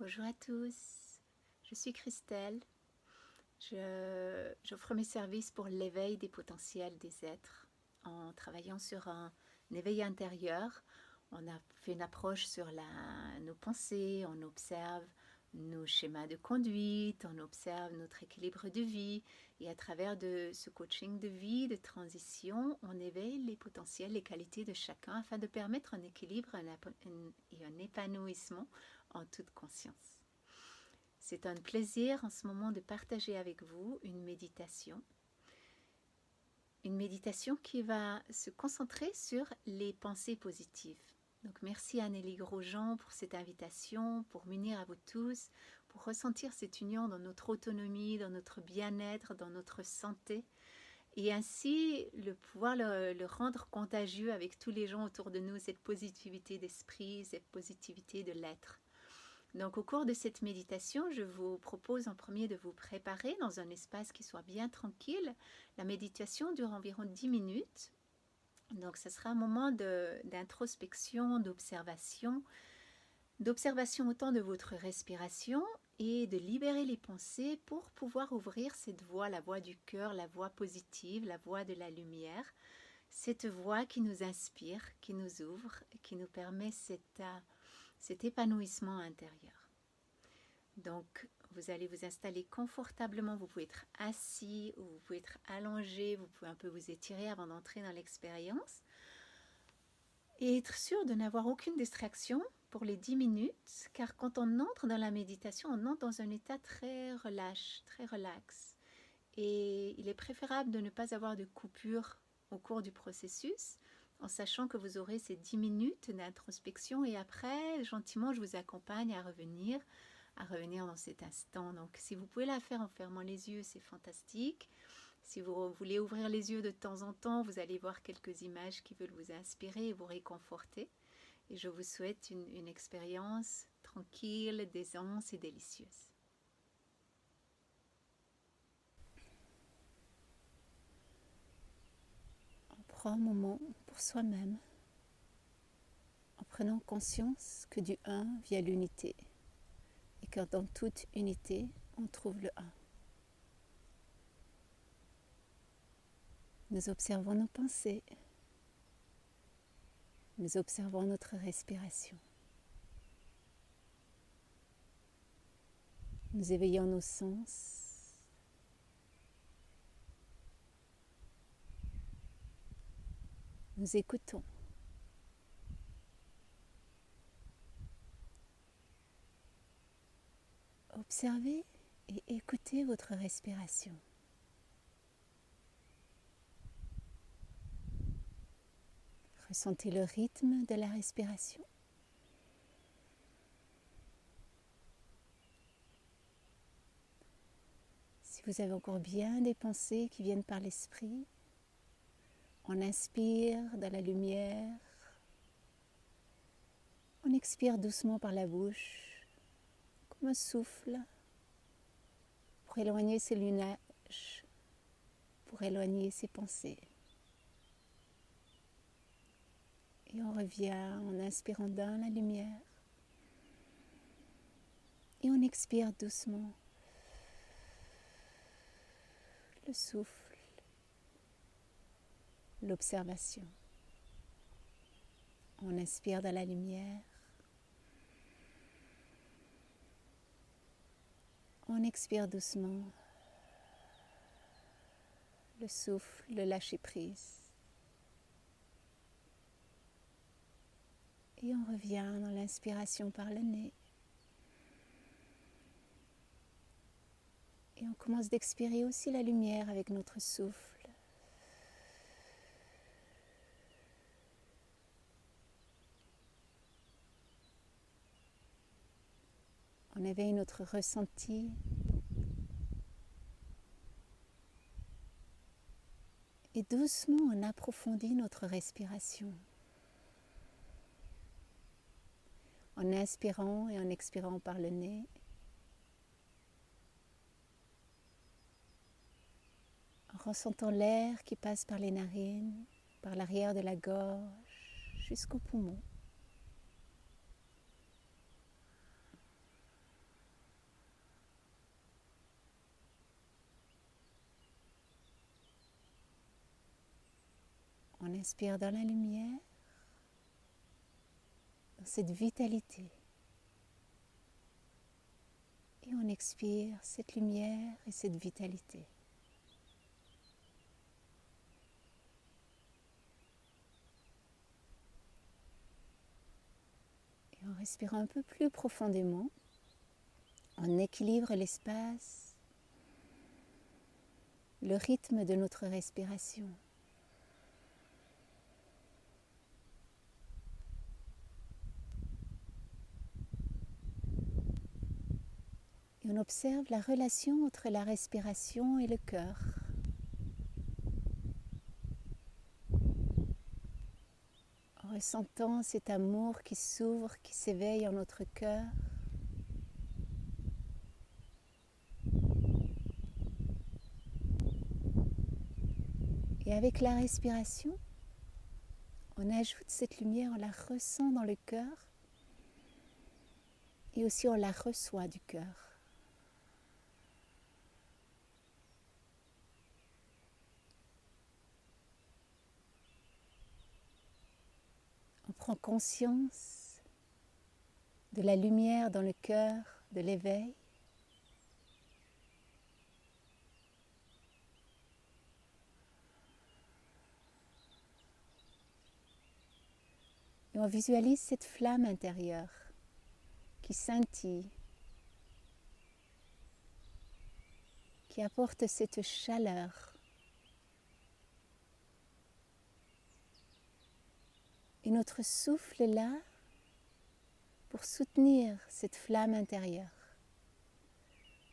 Bonjour à tous, je suis Christelle. J'offre mes services pour l'éveil des potentiels des êtres en travaillant sur un éveil intérieur. On a fait une approche sur nos pensées, on observe nos schémas de conduite, on observe notre équilibre de vie et à travers de ce coaching de vie, de transition, on éveille les potentiels, les qualités de chacun afin de permettre un équilibre et un épanouissement en toute conscience. C'est un plaisir en ce moment de partager avec vous une méditation qui va se concentrer sur les pensées positives. Donc merci à Nelly Grosjean pour cette invitation, pour m'unir à vous tous, pour ressentir cette union dans notre autonomie, dans notre bien-être, dans notre santé, et ainsi pouvoir le rendre contagieux avec tous les gens autour de nous, cette positivité d'esprit, cette positivité de l'être. Donc au cours de cette méditation, je vous propose en premier de vous préparer dans un espace qui soit bien tranquille. La méditation dure environ 10 minutes. Donc ce sera un moment d'introspection, d'observation autant de votre respiration et de libérer les pensées pour pouvoir ouvrir cette voie, la voie du cœur, la voie positive, la voie de la lumière. Cette voie qui nous inspire, qui nous ouvre, qui nous permet cet épanouissement intérieur. Donc, vous allez vous installer confortablement. Vous pouvez être assis ou vous pouvez être allongé. Vous pouvez un peu vous étirer avant d'entrer dans l'expérience. Et être sûr de n'avoir aucune distraction pour les 10 minutes, car quand on entre dans la méditation, on entre dans un état très relâche, très relax. Et il est préférable de ne pas avoir de coupure au cours du processus, en sachant que vous aurez ces 10 minutes d'introspection et après, gentiment, je vous accompagne à revenir dans cet instant. Donc si vous pouvez la faire en fermant les yeux, c'est fantastique. Si vous voulez ouvrir les yeux de temps en temps, vous allez voir quelques images qui veulent vous inspirer et vous réconforter. Et je vous souhaite une expérience tranquille, d'aisance et délicieuse. On prend un moment pour soi-même, en prenant conscience que du un vient l'unité, et que dans toute unité, on trouve le un. Nous observons nos pensées, nous observons notre respiration. Nous éveillons nos sens. Nous écoutons. Observez et écoutez votre respiration. Ressentez le rythme de la respiration. Si vous avez encore bien des pensées qui viennent par l'esprit, on inspire dans la lumière, on expire doucement par la bouche, comme un souffle, pour éloigner ces nuages, pour éloigner ces pensées. Et on revient en inspirant dans la lumière. Et on expire doucement le souffle, l'observation. On inspire dans la lumière. On expire doucement le souffle, le lâcher prise. Et on revient dans l'inspiration par le nez. Et on commence d'expirer aussi la lumière avec notre souffle. On éveille notre ressenti. Et doucement, on approfondit notre respiration. En inspirant et en expirant par le nez. En ressentant l'air qui passe par les narines, par l'arrière de la gorge, jusqu'au poumon. On inspire dans la lumière, dans cette vitalité. Et on expire cette lumière et cette vitalité. Et en respirant un peu plus profondément, on équilibre l'espace, le rythme de notre respiration. Et on observe la relation entre la respiration et le cœur. En ressentant cet amour qui s'ouvre, qui s'éveille en notre cœur. Et avec la respiration, on ajoute cette lumière, on la ressent dans le cœur et aussi on la reçoit du cœur. On prend conscience de la lumière dans le cœur, de l'éveil. Et on visualise cette flamme intérieure qui scintille, qui apporte cette chaleur. Et notre souffle est là pour soutenir cette flamme intérieure,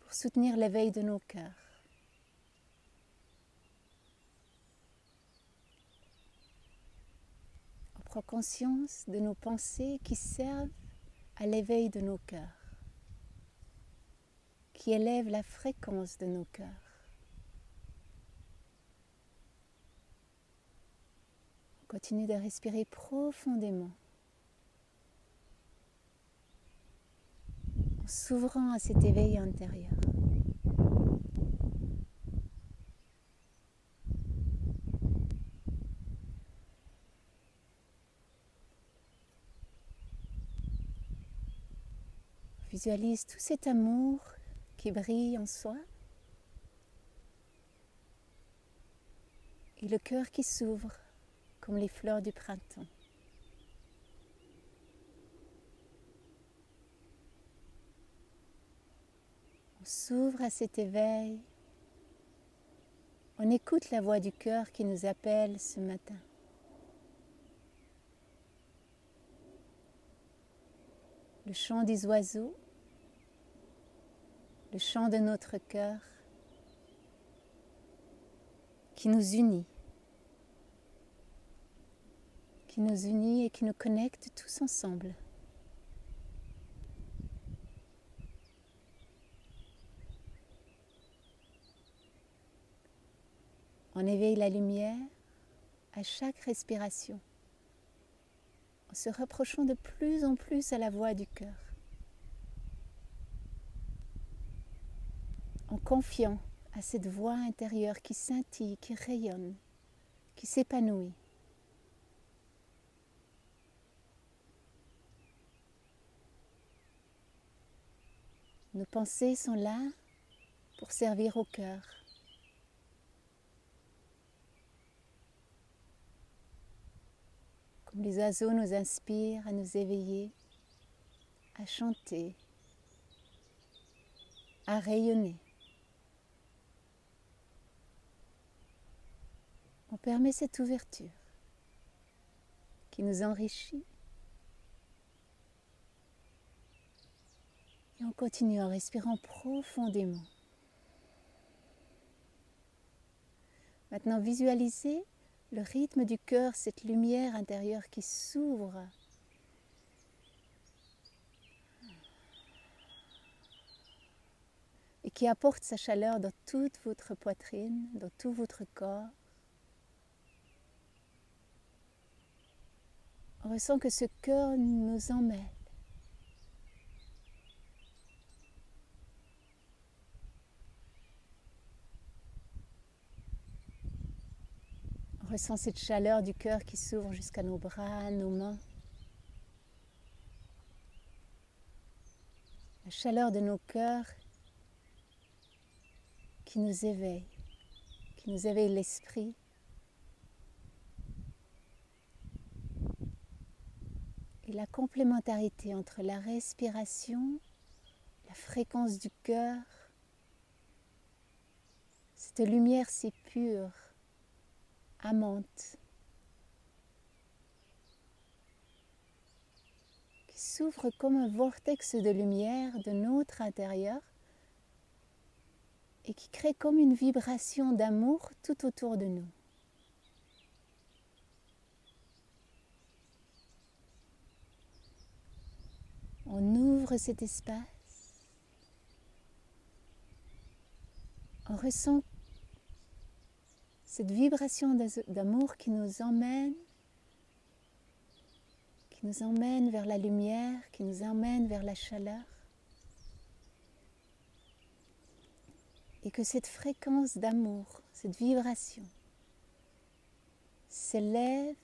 pour soutenir l'éveil de nos cœurs. On prend conscience de nos pensées qui servent à l'éveil de nos cœurs, qui élèvent la fréquence de nos cœurs. On continue de respirer profondément, en s'ouvrant à cet éveil intérieur. On visualise tout cet amour qui brille en soi et le cœur qui s'ouvre comme les fleurs du printemps. On s'ouvre à cet éveil, on écoute la voix du cœur qui nous appelle ce matin. Le chant des oiseaux, le chant de notre cœur qui nous unit et qui nous connecte tous ensemble. On éveille la lumière à chaque respiration, en se rapprochant de plus en plus à la voix du cœur, en confiant à cette voix intérieure qui scintille, qui rayonne, qui s'épanouit. Nos pensées sont là pour servir au cœur. Comme les oiseaux nous inspirent à nous éveiller, à chanter, à rayonner. On permet cette ouverture qui nous enrichit. Et on continue en respirant profondément. Maintenant, visualisez le rythme du cœur, cette lumière intérieure qui s'ouvre. Et qui apporte sa chaleur dans toute votre poitrine, dans tout votre corps. On ressent que ce cœur nous emmêle. On ressent cette chaleur du cœur qui s'ouvre jusqu'à nos bras, nos mains. La chaleur de nos cœurs qui nous éveille l'esprit. Et la complémentarité entre la respiration, la fréquence du cœur, cette lumière si pure, amante, qui s'ouvre comme un vortex de lumière de notre intérieur et qui crée comme une vibration d'amour tout autour de nous. On ouvre cet espace, on ressent cette vibration d'amour qui nous emmène vers la lumière, qui nous emmène vers la chaleur. Et que cette fréquence d'amour, cette vibration, s'élève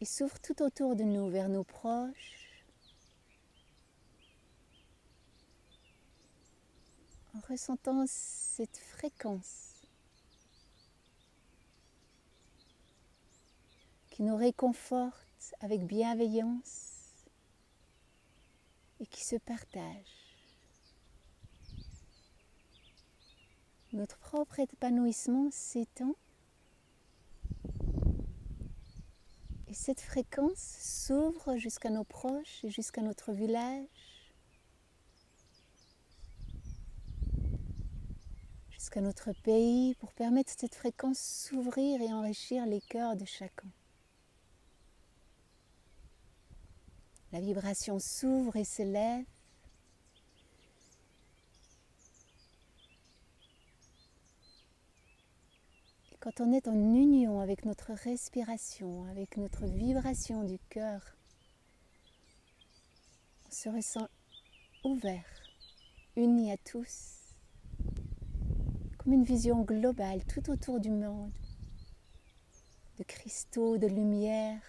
et s'ouvre tout autour de nous, vers nos proches, en ressentant cette fréquence qui nous réconforte avec bienveillance et qui se partage. Notre propre épanouissement s'étend et cette fréquence s'ouvre jusqu'à nos proches et jusqu'à notre village, jusqu'à notre pays, pour permettre cette fréquence s'ouvrir et enrichir les cœurs de chacun. La vibration s'ouvre et s'élève. Et quand on est en union avec notre respiration, avec notre vibration du cœur, on se ressent ouvert, uni à tous, comme une vision globale tout autour du monde, de cristaux, de lumière.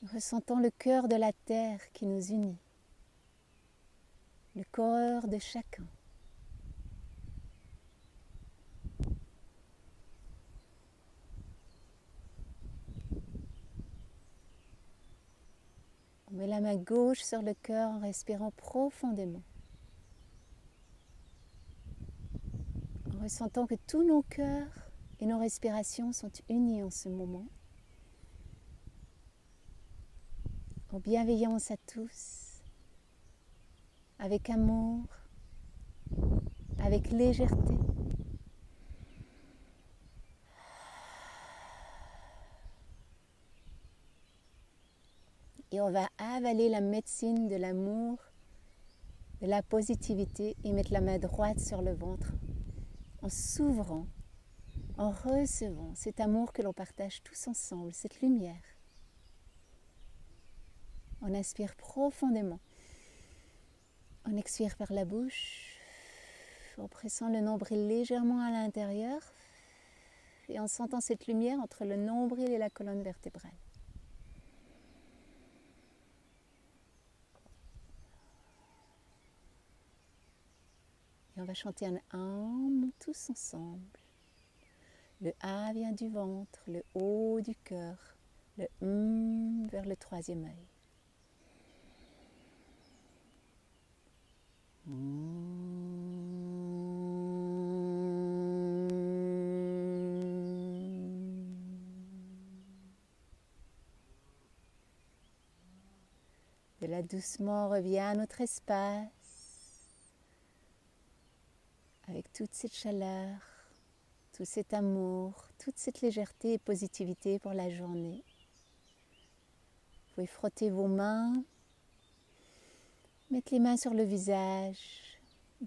Nous ressentons le cœur de la terre qui nous unit, le corps de chacun. On met la main gauche sur le cœur en respirant profondément, en ressentant que tous nos cœurs et nos respirations sont unis en ce moment. En bienveillance à tous, avec amour, avec légèreté. Et on va avaler la médecine de l'amour, de la positivité et mettre la main droite sur le ventre en s'ouvrant, en recevant cet amour que l'on partage tous ensemble, cette lumière. On inspire profondément. On expire par la bouche, en pressant le nombril légèrement à l'intérieur et en sentant cette lumière entre le nombril et la colonne vertébrale. Et on va chanter un hymne tous ensemble. Le A vient du ventre, le O du cœur, le vers le troisième œil. De là doucement, on revient à notre espace avec toute cette chaleur, tout cet amour, toute cette légèreté et positivité pour la journée. Vous pouvez frotter vos mains, mettre les mains sur le visage,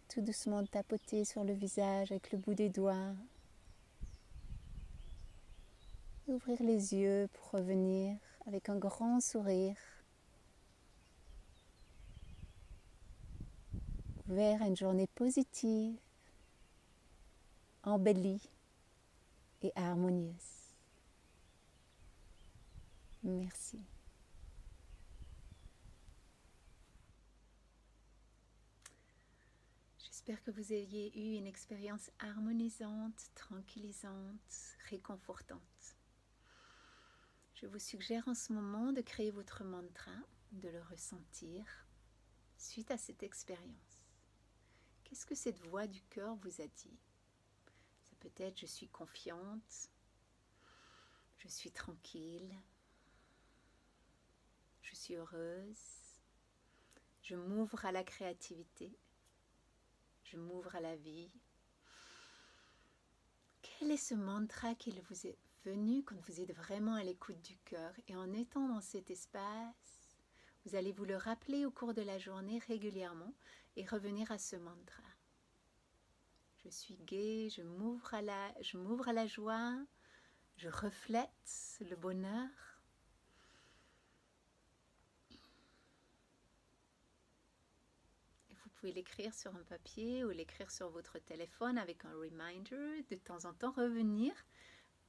tout doucement tapoter sur le visage avec le bout des doigts. Ouvrir les yeux pour revenir avec un grand sourire. vers une journée positive, embellie et harmonieuse. Merci. J'espère que vous ayez eu une expérience harmonisante, tranquillisante, réconfortante. Je vous suggère en ce moment de créer votre mantra, de le ressentir suite à cette expérience. Qu'est-ce que cette voix du cœur vous a dit? Ça peut être je suis confiante, je suis tranquille, je suis heureuse, je m'ouvre à la créativité, je m'ouvre à la vie. Quel est ce mantra qu'il vous est venu quand vous êtes vraiment à l'écoute du cœur? Et en étant dans cet espace, vous allez vous le rappeler au cours de la journée régulièrement et revenir à ce mantra. Je suis gai, je m'ouvre à la joie, je reflète le bonheur. Et vous pouvez l'écrire sur un papier ou l'écrire sur votre téléphone avec un reminder. De temps en temps, revenir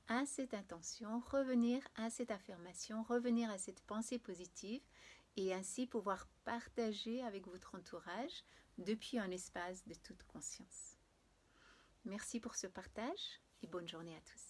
à cette intention, revenir à cette affirmation, revenir à cette pensée positive et ainsi pouvoir partager avec votre entourage depuis un espace de toute conscience. Merci pour ce partage et bonne journée à tous.